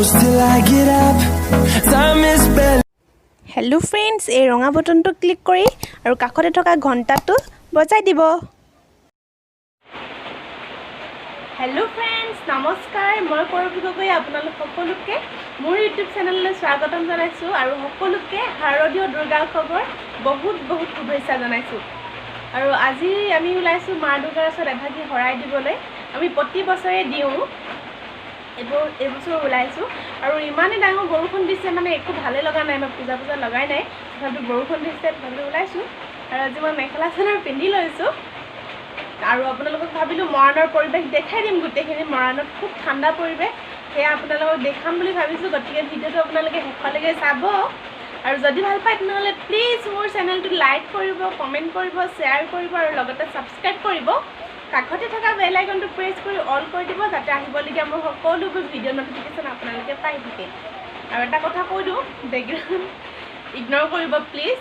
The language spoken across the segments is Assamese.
till I get up. Time is barely. Hello friends এই ৰঙা বটনটো ক্লিক কৰি আৰু কাষতে থকা ঘণ্টাটো বজাই দিব हेलो फ्रेंड्स নমস্কাৰ মই কৰবি গগৈ আপোনালোক সকলোকে মোৰ ইউটিউব চেনেললৈ স্বাগতম জনাইছো আৰু সকলোকে শাৰদীয় দুৰ্গা উৎসৱৰ বহুত বহুত শুভেচ্ছা জনাইছো আৰু আজি আমি ওলাইছো মা দুৰ্গাৰ ওচৰত এভাগি হৰাই দিবলৈ আমি প্ৰতি বছৰে দিওঁ এবছৰ ওলাইছো আৰু ইমানে ডাঙৰ বৰষুণ দিছে মানে একো ভালে লগা নাই মই পূজা লগাই নাই তথাপি বৰষুণ দিছে ভালে ওলাইছো আৰু আজি মই মেখেলা চাদৰ পিন্ধি লৈছো আৰু আপোনালোকক ভাবিলো মৰাণৰ পৰিবেশ দেখাই দিম গুটেখিনি মৰাণত খুব ঠাণ্ডা পৰিবেশ হে আপোনালোকক দেখাম বুলি ভাবিছো গতিকে ভিডিওটো আপোনালোকে শেষলৈকে চাব আৰু যদি ভাল পায় তেনেহলে প্লিজ মোৰ চেনেলটো লাইক কৰিব কমেন্ট কৰিব শেয়াৰ কৰিব আৰু লগতে সাবস্ক্ৰাইব কৰিব কাষতে থকা বেল আইকনটো প্ৰেছ কৰি অল কৰি দিব যাতে আহিবলগীয়া মোৰ সকলোবোৰ ভিডিও নটিফিকেশন আপোনালোকে পাই থাকে আৰু এটা কথা কৈ দিওঁ বেকগ্ৰাউণ্ড ইগনোৰ কৰিব প্লিজ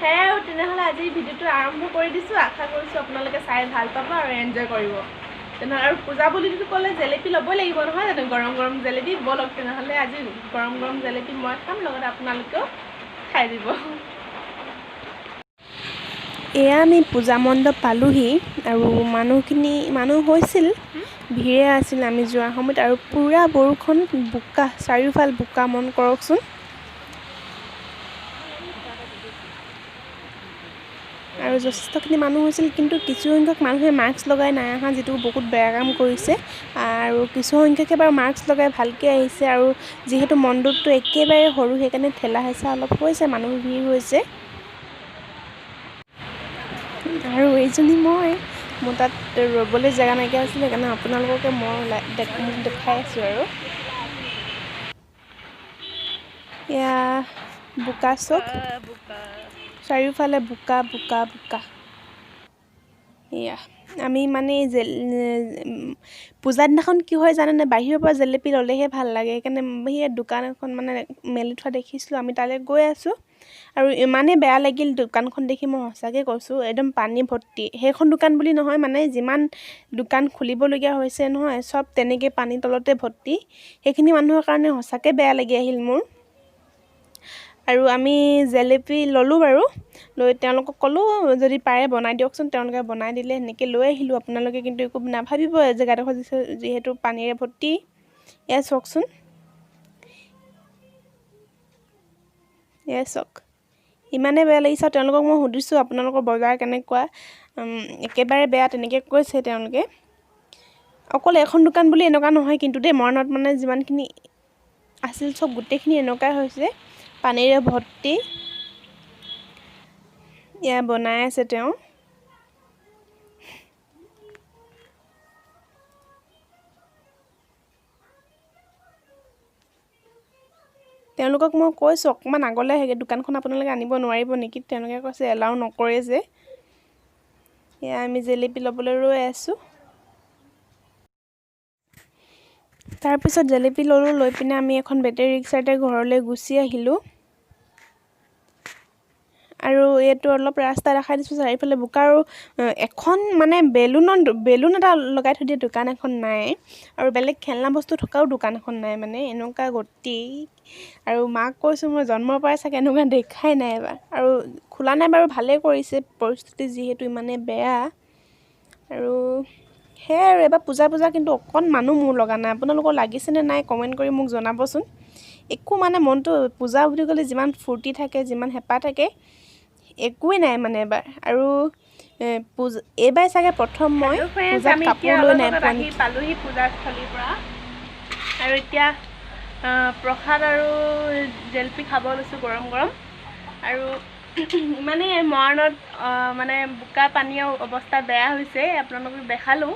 হেও তেনেহলে আজি ভিডিওটো আৰম্ভ কৰি দিছো আশা কৰিছো আপোনালোকে চাই ভাল পাব আৰু এনজয় কৰিব তেনেহলে আৰু পূজা বুলিটো ক'লে জেলেপি ল'ব লাগিব নহয় জানো গৰম গৰম জেলেপি বলক তেনেহলে আজি গৰম গৰম জেলেপি মই খাম লগতে আপোনালোকেও খাই দিব এয়া আমি পূজা মণ্ডপ পালোহি আৰু মানুহ হৈছিল ভিৰে আছিল আমি যোৱা সময়ত আৰু পুৰা বৰষুণ বুকা চাৰিওফাল বুকা মন কৰকচোন আৰু যথেষ্টখিনি মানুহ হৈছিল কিন্তু কিছু সংখ্যক মানুহে মাস্ক লগাই নাই আহা যেটো বহুত বেয়া কাম কৰিছে আৰু কিছু সংখ্যকে বাৰু মাস্ক লগাই ভালকৈ আহিছে আৰু যেহেতু মণ্ডপটো একেবাৰে সৰু সেইকাৰণে ঠেলা হেঁচা অলপ হৈছে মানুহ ভিৰ হৈছে আৰু এইজনী মই মোৰ তাত ৰ'বলৈ জেগা নাইকিয়া আছিল সেইকাৰণে আপোনালোককে মই দেখাই আছোঁ আৰু এয়া বোকা চক চাৰিওফালে বোকা বোকা বোকা এয়া আমি মানে পূজা দিনাখন কি হয় জানেনে বাহিৰৰ পৰা জেলেপি ল'লেহে ভাল লাগে সেইকাৰণে সেই দোকান এখন মানে মেলি থোৱা দেখিছিলোঁ আমি তালৈ গৈ আছোঁ আৰু ইমানেই বেয়া লাগিল দোকানখন দেখি মই সঁচাকৈ কৈছোঁ একদম পানী ভৰ্তি সেইখন দোকান বুলি নহয় মানে যিমান দোকান খুলিবলগীয়া হৈছে নহয় চব তেনেকৈ পানী তলতে ভৰ্তি সেইখিনি মানুহৰ কাৰণে সঁচাকৈ বেয়া লাগি আহিল মোৰ আৰু আমি জেলেপি ল'লোঁ বাৰু লৈ তেওঁলোকক ক'লোঁ যদি পাৰে বনাই দিয়কচোন তেওঁলোকে বনাই দিলে সেনেকৈ লৈ আহিলোঁ আপোনালোকে কিন্তু একো নাভাবিব জেগাডোখৰ যিহেতু পানীৰে ভৰ্তি এয়া চাওকচোন এয়া চাওক ইমানে বেয়া লাগিছে তেওঁলোকক মই সুধিছোঁ আপোনালোকৰ বজাৰ কেনেকুৱা একেবাৰে বেয়া তেনেকৈ কৈছে তেওঁলোকে অকল এখন দোকান বুলি এনেকুৱা নহয় কিন্তু দেই মৰাণত মানে যিমানখিনি আছিল চব গোটেইখিনি এনেকুৱাই হৈছে পানীৰে ভৰ্তি এয়া বনাই আছে তেওঁ তেওঁলোকক মই কৈছোঁ অকণমান আগলৈ সেই দোকানখন আপোনালোকে আনিব নোৱাৰিব নেকি তেওঁলোকে কৈছে এলাউ নকৰে যে এয়া আমি জেলেপি ল'বলৈ ৰৈ আছোঁ তাৰপিছত জেলেপি ল'লোঁ লৈ পিনে আমি এখন বেটেৰী ৰিক্সাতে ঘৰলৈ গুচি আহিলোঁ আৰু এইটো অলপ ৰাস্তা দেখাই দিছোঁ চাৰিওফালে বোকা আৰু এখন মানে বেলুন এটা লগাই থৈ দিয়া দোকান এখন নাই আৰু বেলেগ খেলনা বস্তু থকাও দোকান এখন নাই মানে এনেকুৱা গতি আৰু মাক কৈছোঁ মই জন্মৰ পৰাই চাগে এনেকুৱা দেখাই নাই এবাৰ আৰু খোলা নাই বাৰু ভালেই কৰিছে পৰিস্থিতি যিহেতু ইমানে বেয়া আৰু সেয়াই আৰু এবাৰ পূজা কিন্তু অকণ মানুহ মোৰ লগা নাই আপোনালোকৰ লাগিছেনে নাই কমেণ্ট কৰি মোক জনাবচোন একো মানে মনটো পূজা বুলি ক'লে যিমান ফূৰ্তি থাকে যিমান হেঁপাহ থাকে একোৱেই নাই মানে এবাৰ আৰু এইবাৰ চাগে প্ৰথম মই পূজাত কাপোৰ লৈ নাই পালোহি পূজাস্থলীৰ পৰা আৰু এতিয়া প্ৰসাদ আৰু জেলেপি খাব লৈছোঁ গৰম গৰম আৰু মানে মৰাণত মানে বোকা পানীৰ অৱস্থা বেয়া হৈছে আপোনালোকক দেখালোঁ